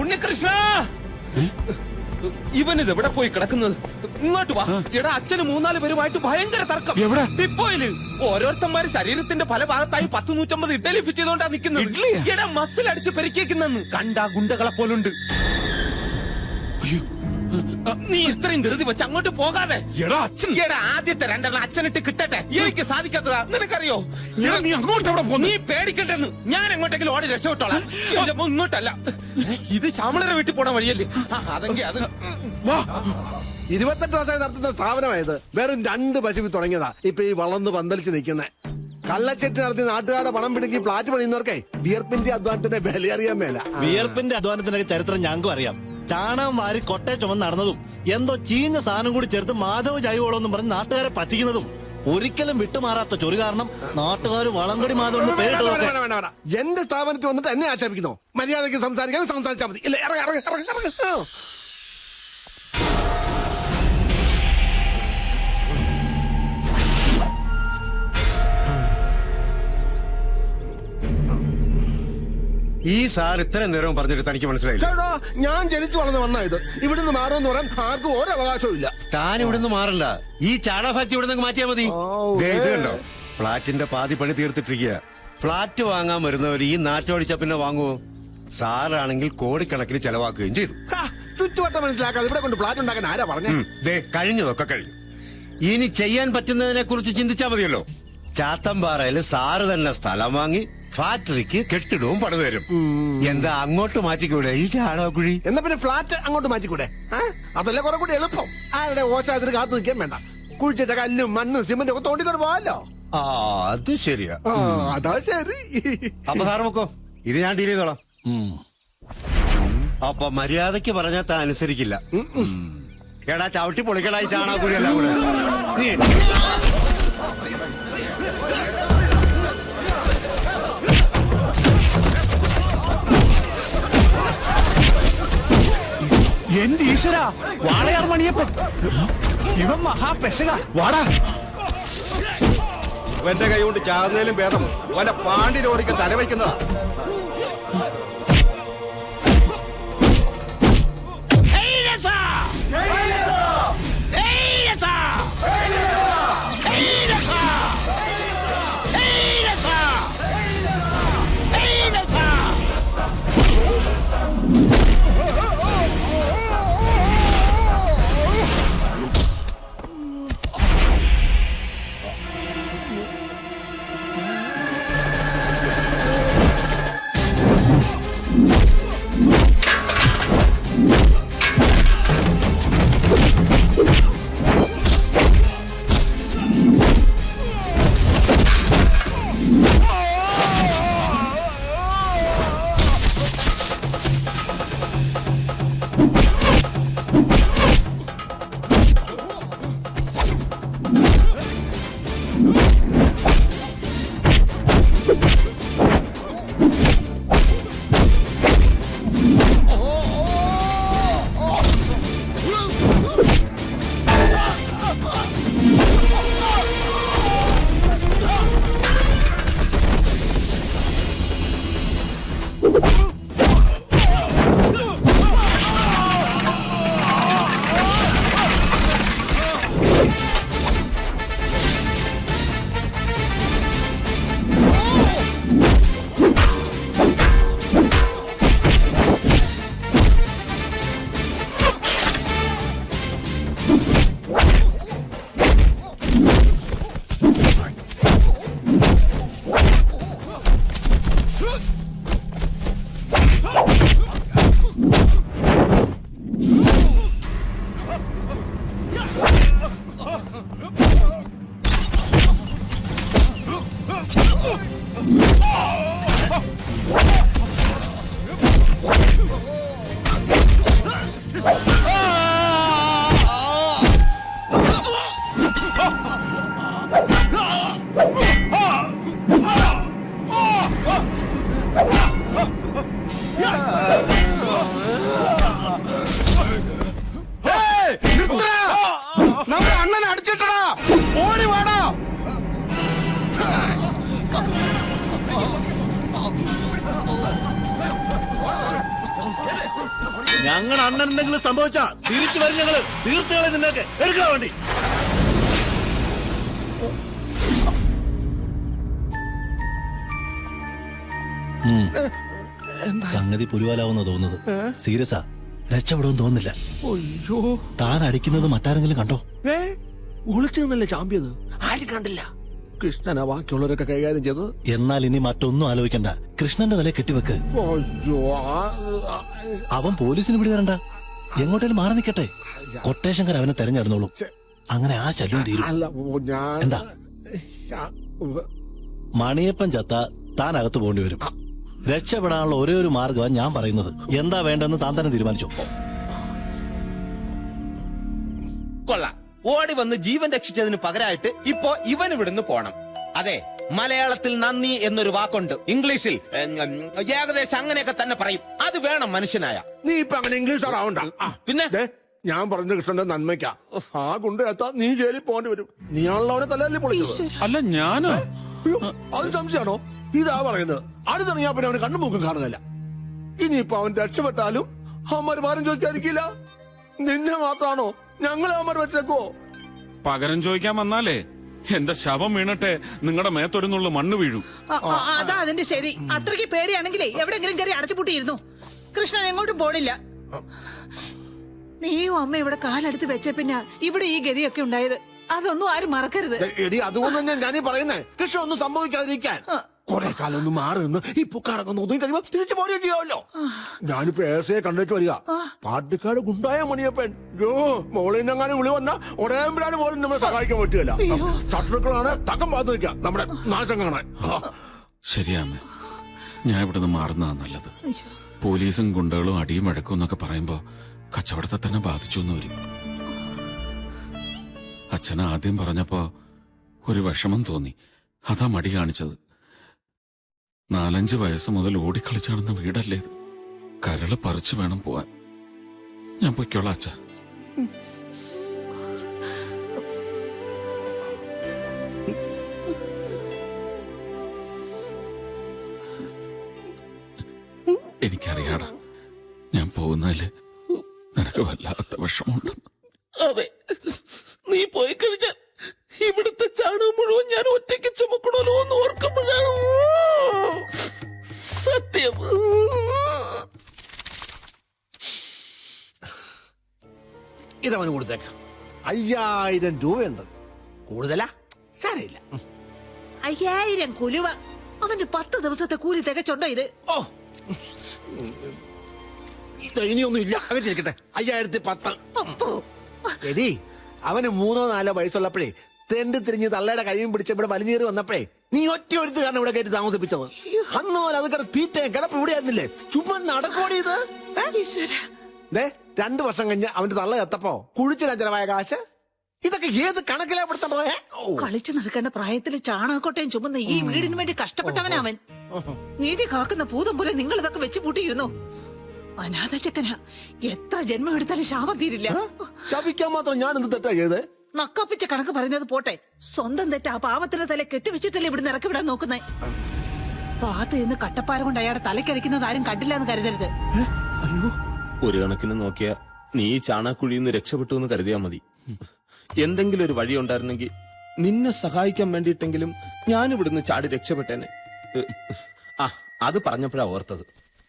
ഉണ്ണികൃഷ്ണ, ഇവനിത് എവിടെ പോയി കിടക്കുന്നത്? ഇങ്ങോട്ട് വാ. എടാ, അച്ഛന് 3-4 പേരുമായിട്ട് ഭയങ്കര തർക്കം. എവിടെ? ഡിപ്പോയില്. ഓരോരുത്തന്മാര് ശരീരത്തിന്റെ പല ഭാഗത്തായി 10-150 ഇഡ്ഡലി ഫിറ്റ് ചെയ്തോണ്ടാ നിക്കുന്നത്. എടാ, മസിൽ അടിച്ച് പെരുക്കിയേക്കുന്നെന്ന് കണ്ടാ ഗുണ്ടകളെ പോലുണ്ട്. നീ ഇത്രയും ധൃതി വെച്ച് അങ്ങോട്ട് പോകാതെ. എടാ, ആദ്യത്തെ 2 അച്ഛനിട്ട് കിട്ടട്ടെ. എനിക്ക് സാധിക്കാത്തതാ, നിനക്കറിയോ? നീ അങ്ങോട്ട് നീ പേടിക്കണ്ടെന്ന്. ഞാൻ എങ്ങോട്ടെങ്കിലും ഓടി രക്ഷപ്പെട്ടോളാം. ഇങ്ങോട്ടല്ല, ഇത് ശ്യാമളരെ വീട്ടിൽ പോണ വഴിയല്ലേ? അതെങ്കിൽ അത് 28 വർഷമായി നടത്തുന്ന സ്ഥാപനമായത് വെറും 2 പശുവിൽ തുടങ്ങിയതാ. ഇപ്പൊ ഈ വളർന്ന് പന്തലിച്ച് നിൽക്കുന്നേ. കള്ളച്ചെട്ടി നടത്തി നാട്ടുകാരുടെ പണം പിടുക്കി ഫ്ലാറ്റ് പണിയുന്നവർക്കേ വിയർപ്പിന്റെ അധ്വാനത്തിന്റെ വില അറിയാൻ മേല. വിയർപ്പിന്റെ അധ്വാനത്തിന്റെ ചരിത്രം ഞങ്ങൾക്കും അറിയാം. ചാണകം വാരി കൊട്ടയെ ചുമന്ന് നടന്നതും എന്തോ ചീഞ്ഞ സാധനം കൂടി ചേർത്ത് മാധവ ജൈവവളമെന്നും പറഞ്ഞ് നാട്ടുകാരെ പറ്റിക്കുന്നതും ഒരിക്കലും വിട്ടുമാറാത്ത ചൊരു കാരണം നാട്ടുകാർ വളങ്കടി മാധവൻ പേരിട്ടതൊക്കെ. എന്റെ സ്ഥാപനത്തിൽ വന്നിട്ട് എന്നെ ആക്ഷേപിക്കുന്നു. മര്യാദയ്ക്ക് സംസാരിച്ചാൽ മതി. ഇല്ല, ഇറങ്ങ. ഈ സാർ ഇത്രയും നേരം പറഞ്ഞിട്ട് തനിക്ക് മനസ്സിലായില്ല? ഞാൻ ജനിച്ചു വളർന്ന് വന്ന ഇത് ഇവിടുന്ന് മാറുമെന്ന് പറയാൻ ആർക്കും ഒരു അവകാശവും ഇല്ല. താൻ ഇവിടുന്ന് മാറില്ല. ഈ ചാണ ഫാക്ടറി ഇവിടുന്ന് മാറ്റിയാ മതി. ഇത് കണ്ടോ, ഫ്ളാറ്റിന്റെ പാതി പണി തീർത്തിട്ടിരിക്കുക. ഫ്ളാറ്റ് വാങ്ങാൻ വരുന്നവർ ഈ നാറ്റോടിച്ച പിന്നെ വാങ്ങുവോ? സാറാണെങ്കിൽ കോടിക്കണക്കിന് ചെലവാക്കുകയും ചെയ്തു. ചുറ്റുവട്ടം മനസ്സിലാക്കാതെ ഇവിടെ കൊണ്ട് ഫ്ളാറ്റ് ഉണ്ടാക്കാൻ ആരാ പറഞ്ഞു? കഴിഞ്ഞതൊക്കെ കഴിഞ്ഞു. ഇനി ചെയ്യാൻ പറ്റുന്നതിനെ കുറിച്ച് ചിന്തിച്ചാ മതിയല്ലോ. ചാത്തമ്പാറയില് സാറ് തന്നെ സ്ഥലം വാങ്ങി ഫാക്ടറിക്ക് കെട്ടിടവും പണിത് തരും. എന്താ അങ്ങോട്ട് മാറ്റിക്കൂടെ ഈ ചാണകക്കുഴി? എന്നാ പിന്നെ ഫ്ളാറ്റ് അങ്ങോട്ട് മാറ്റിക്കൂടെ? അതല്ലേ കുറെ കൂടി എളുപ്പം. ആരുടെ ഓശാത്തിന് കാത്തു നിൽക്കാൻ വേണ്ട. കുഴിച്ചിട്ട കല്ലും മണ്ണും സിമന്റും ഒക്കെ തോണ്ടിക്കൊണ്ട് പോവാല്ലോ. അത് ശരിയാ. അതാ ശരി. അപ്പൊ സാറ് വെക്കോ, ഇത് ഞാൻ ഡീൽ ചെയ്തോളാം. അപ്പൊ മര്യാദക്ക് പറഞ്ഞാൽ താൻ അനുസരിക്കില്ല. എടാ, ചവിട്ടി പൊളിക്കടാ ഈ ചാണകക്കുഴി എല്ലാം കൂടെ. എന്റെ ഈശ്വര, വാളയാർ മണിയപ്പൻ, ഇവൻ മഹാപെശക. വാടാ, ഇവന്റെ കൈ കൊണ്ട് ചാകുന്നതിലും ഭേദം വല്ല പാണ്ടി ലോറിക്ക് തലവയ്ക്കുന്നതാ. ഞങ്ങളുടെ അണ്ണൻ എന്തെങ്കിലും സംഭവിച്ചാ തിരിച്ചു വരും ഞങ്ങള്. തീർത്തുകളെ നിന്നൊക്കെ എടുക്കാൻ വേണ്ടി. സംഗതി പുലിവാലാവുന്ന തോന്നുന്നത്. സീരിയസാ, രക്ഷപ്പെടുമെന്ന് തോന്നുന്നില്ല. അയ്യോ, താൻ അടിക്കുന്നത് മറ്റാരെങ്കിലും കണ്ടോ? ഒളിച്ചു നിന്നല്ലേ ചാമ്പിയത്? ആരും കണ്ടില്ല. കൃഷ്ണനാ ബാക്കിയുള്ളവരൊക്കെ കൈകാര്യം ചെയ്ത്. എന്നാൽ ഇനി മറ്റൊന്നും ആലോചിക്കണ്ട. കൃഷ്ണന്റെ തല കെട്ടിവെക്ക്. അയ്യോ, അവൻ പോലീസിന് പിടി തരണ്ട. എങ്ങോട്ടേലും മാറി നിൽക്കട്ടെ. കൊട്ടേഷൻകാർ അവനെ തെരഞ്ഞെടുന്നോളും. അങ്ങനെ ആ ശല്യം തീരും. അല്ല, ഞാൻ എന്താ? മണിയപ്പൻ ചത്ത താൻ അകത്ത് പോകേണ്ടി വരും. രക്ഷപ്പെടാനുള്ള ഒരേ ഒരു മാർഗമാണ് ഞാൻ പറയുന്നത്. എന്താ വേണ്ടെന്ന് താൻ തന്നെ തീരുമാനിച്ചു. കൊള്ളാം. ഓടി വന്ന് ജീവൻ രക്ഷിച്ചതിന് പകരമായിട്ട് ഇപ്പോ ഇവൻ ഇവിടുന്ന് പോണം. അതെ, മലയാളത്തിൽ നന്ദി എന്നൊരു വാക്കുണ്ട്. ഇംഗ്ലീഷിൽ ഏകദേശം അങ്ങനെയൊക്കെ തന്നെ പറയും. അത് വേണം മനുഷ്യനായ. നീ ഇപ്പൊ അങ്ങനെ ഇംഗ്ലീഷ് ആവണ്ട. പിന്നെ ഞാൻ പറഞ്ഞ കൃഷ്ണന്റെ നന്മയ്ക്കാ. ആ കൊണ്ടെത്താ നീ ജയിലിൽ പോകേണ്ടി വരും. നീയാണല്ലോ അവനെ തലയിൽ പൊളിച്ചത്. അല്ല ഞാനോ? അതൊരു സംശയമാണോ? ഇതാ പറയുന്നത്. അടുത്തിറങ്ങിയാ പിന്നെ അവന് കണ്ണും മൂക്കും കാണുകയില്ല. ഇനിയിപ്പൊ അവൻ രക്ഷപ്പെട്ടാലും അവന്മാര് ഭാരം ചോദിക്കാതിരിക്കില്ല. നിന്നെ മാത്രാണോ ഞങ്ങളെ അവന്മാർ വെച്ചേക്കോ? പകരം ചോദിക്കാൻ വന്നാലേ എന്റെ ശവം വീണട്ടെ നിങ്ങളുടെ മേത്തൊരുന്നുള്ള മണ്ണ് വീഴൂ. അതാ അതിന്റെ ശരി. അത്രയ്ക്ക് പേടിയാണെങ്കിലേ എവിടെങ്കിലും കയറി അടച്ചുപൂട്ടിയിരുന്നു. കൃഷ്ണൻ എങ്ങോട്ടും പോണില്ല. നീയും അമ്മ ഇവിടെ കാലെടുത്ത് വെച്ച പിന്നെ ഇവിടെ ഈ ഗതിയൊക്കെ ഉണ്ടായത്. അതൊന്നും ആരും മറക്കരുത്. എടി, അതുകൊണ്ട് തന്നെ ഞാനീ പറയുന്നേ, കൃഷ്ണ ഒന്നും സംഭവിക്കാതിരിക്കാൻ കുറെ കാലം ഒന്ന് മാറി നിന്ന് ഈ പുക്കാറൊക്കെ ഒതുങ്ങി കഴിയുമ്പോ തിരിച്ചു പോരുകയും ചെയ്യാമല്ലോ. ഞാനിപ്പോ ഏസയെ കണ്ടിട്ട് വരിക. പാട്ടിക്കാട് ഗുണ്ടായ മണിയപ്പൻ. മോളിനെങ്ങാനും വിളി വന്ന ഉടയമ്പരാന് പോലും നമ്മളെ സഹായിക്കാൻ പറ്റുകയില്ല. ശത്രുക്കളാണ് തക്കം പാത്ത് നിൽക്കുക നമ്മുടെ നാശം കാണാൻ. ശരിയാമ്മ, ഞാൻ ഇവിടുന്ന് മാറുന്നതാ നല്ലത്. പോലീസും ഗുണ്ടകളും അടിയും വഴക്കും എന്നൊക്കെ പറയുമ്പോ കച്ചവടത്തെ തന്നെ ബാധിച്ചു എന്ന് വരും. അച്ഛനെ ആദ്യം പറഞ്ഞപ്പോ ഒരു വിഷമം തോന്നി. അതാ മടി കാണിച്ചത്. 4-5 വയസ്സ് മുതൽ ഓടിക്കളിച്ചാണെന്ന വീടല്ലേ ഇത്. കരള് പറിച്ചു വേണം പോവാൻ. ഞാൻ പൊയ്ക്കോളാം അച്ഛ. എനിക്കറിയാടാ, ഞാൻ പോകുന്നതില് നിനക്ക് വല്ലാത്ത വിഷമമുണ്ടെന്ന്. അതെ, നീ പോയി കഴിഞ്ഞാൽ ഇവിടുത്തെ ചാണകം മുഴുവൻ ഞാൻ ഒറ്റയ്ക്ക് ചുമക്കണല്ലോ എന്ന് ഓർക്കുമ്പോഴാണ് സത്യം. ഇതവന് കൊടുത്തേക്കാം. 5000 രൂപയുണ്ട്. കൂടുതലാ സാരയില്ല. 5000 കുലുവ. അവന്റെ 10 ദിവസത്തെ കൂലി തികച്ചുണ്ടോ ഇത്? ഓ, ഇനിയൊന്നും ഇല്ല. വെച്ചിരിക്കട്ടെ. 5010. എടി, അവന് 3-4 വയസ്സുള്ളപ്പോഴേ തെണ്ടി തിരിഞ്ഞ് തള്ളയുടെ കൈയും പിടിച്ച് ഇവിടെ വലിഞ്ഞേറി വന്നപ്പോഴേ നീ ഒറ്റ ഒരുത്ത് കാരണം ഇവിടെ കയറ്റി താമസിപ്പിച്ചത്. അന്ന് പോലെ അത് കിട തീറ്റ കിടപ്പ് ഇവിടെ ആയിരുന്നില്ലേ? ചുമ്മാ നടക്കോടി ഇത്. 2 വർഷം കഴിഞ്ഞ് അവന്റെ തള്ള എത്തപ്പോ കുഴിച്ചിടാൻ ചെലവായ കാശ്. ഇതൊക്കെ ഏത് കണക്കിലാ പെടുത്തണേ? കളിച്ചു നടക്കേണ്ട പ്രായത്തില് ചാണകക്കൊട്ടയും ചുമന്ന് ഈ വീടിന് വേണ്ടി കഷ്ടപ്പെട്ടവനവൻ. നീതി കാക്കുന്ന ഭൂതം പോലെ നിങ്ങൾ ഇതൊക്കെ വെച്ച് പൂട്ടിയിരുന്നു. അനാഥ ചെക്കനാ. എത്ര ജന്മം എടുത്താലും ശാപം തീരില്ല. ശപിക്കാൻ മാത്രം ഞാൻ എന്ത് തെറ്റാ ചെയ്തേ? നക്കാപ്പിച്ച കണക്ക് പറയുന്നത് പോട്ടെ, സ്വന്തം തെറ്റ ആ പാവത്തിന്റെ തല കെട്ടിവെച്ചിട്ടല്ലേ ഇവിടുന്ന് ഇറക്കി വിടാൻ നോക്കുന്നേ. പാത്ത് നിന്ന് കട്ടപ്പാര കൊണ്ട് അയാളുടെ തലക്കടിക്കുന്നത് ആരും കണ്ടില്ല എന്ന് കരുതരുത്. ഒരു കണക്കിന് നോക്കിയാ നീ ചാണകക്കുഴിയിൽ നിന്ന് രക്ഷപ്പെട്ടു എന്ന് കരുതിയാ മതി. എന്തെങ്കിലും ഒരു വഴി ഉണ്ടായിരുന്നെങ്കിൽ നിന്നെ സഹായിക്കാൻ വേണ്ടിയിട്ടെങ്കിലും ഞാൻ ഇവിടുന്ന് ചാടി രക്ഷപ്പെട്ടേനെ. അത് പറഞ്ഞപ്പോഴാ ഓർത്തത്.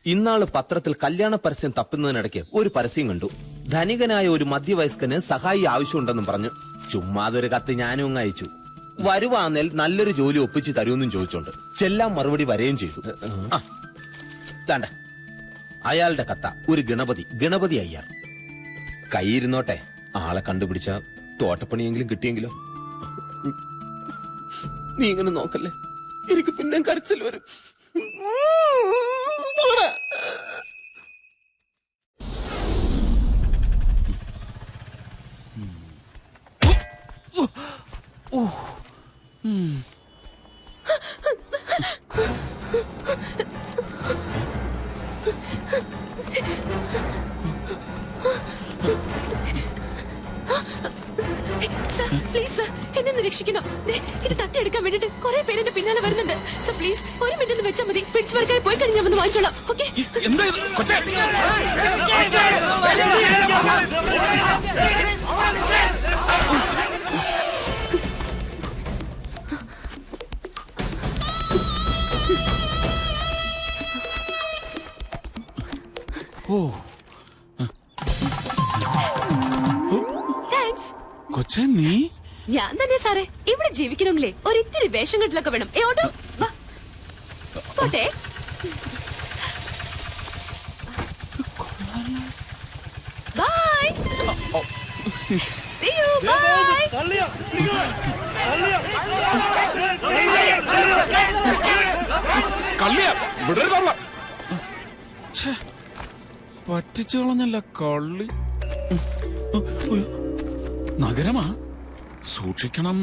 ഇന്നാള് പത്രത്തിൽ കല്യാണ പരസ്യം തപ്പുന്നതിനിടയ്ക്ക് ഒരു പരസ്യം കണ്ടു. ധനികനായ ഒരു മധ്യവയസ്കന് സഹായി ആവശ്യമുണ്ടെന്നും പറഞ്ഞു. ചുമ്മാതൊരു കത്ത് ഞാനും അങ്ങ് അയച്ചു. വരുവാന്നേൽ നല്ലൊരു ജോലി ഒപ്പിച്ച് തരുമെന്നും ചോദിച്ചോണ്ട് ചെല്ലാൻ മറുപടി വരെയും ചെയ്തു. താണ്ട അയാളുടെ കത്ത ഒരു ഗണപതി അയ്യർ. കൈയിരുന്നോട്ടെ, ആളെ കണ്ടുപിടിച്ച തോട്ടപ്പണിയെങ്കിലും കിട്ടിയെങ്കിലോ. നീ ഇങ്ങനെ നോക്കല്ലേ, എനിക്ക് പിന്നെ കരച്ചിൽ വരും. പ്ലീസ് എന്നെ രക്ഷിക്കണം. ഇത് തട്ടി ടിക്കറ്റ് എടുക്കാൻ വേണ്ടിട്ട് കുറെ പേര് എന്റെ പിന്നാലെ വരുന്നുണ്ട്. സോ പ്ലീസ് ഒരു മിനിറ്റ് വെച്ചാൽ മതി. പിടിച്ചു പറിക്കാൻ പോയി കഴിഞ്ഞ് ഞാൻ വന്ന് വാങ്ങിച്ചോളാം. ഓക്കെ? എന്താ ഇത്? കൊച്ചേ താങ്ക്സ്. കൊച്ചേ നീ ഞാൻ തന്നെ സാറേ. ഇവിടെ ജീവിക്കണമെങ്കിലേ ഒരിത്തിരി വേഷം കെട്ടിലൊക്കെ വേണം. ഓട്ടോ വാ പോട്ടെ. ബൈ. See you. Bye. കള്ളിയാ വിടരുതള്ള പറ്റിച്ചു കളഞ്ഞല്ല കള്ളി. നഗരമാ സൂക്ഷിക്കണം.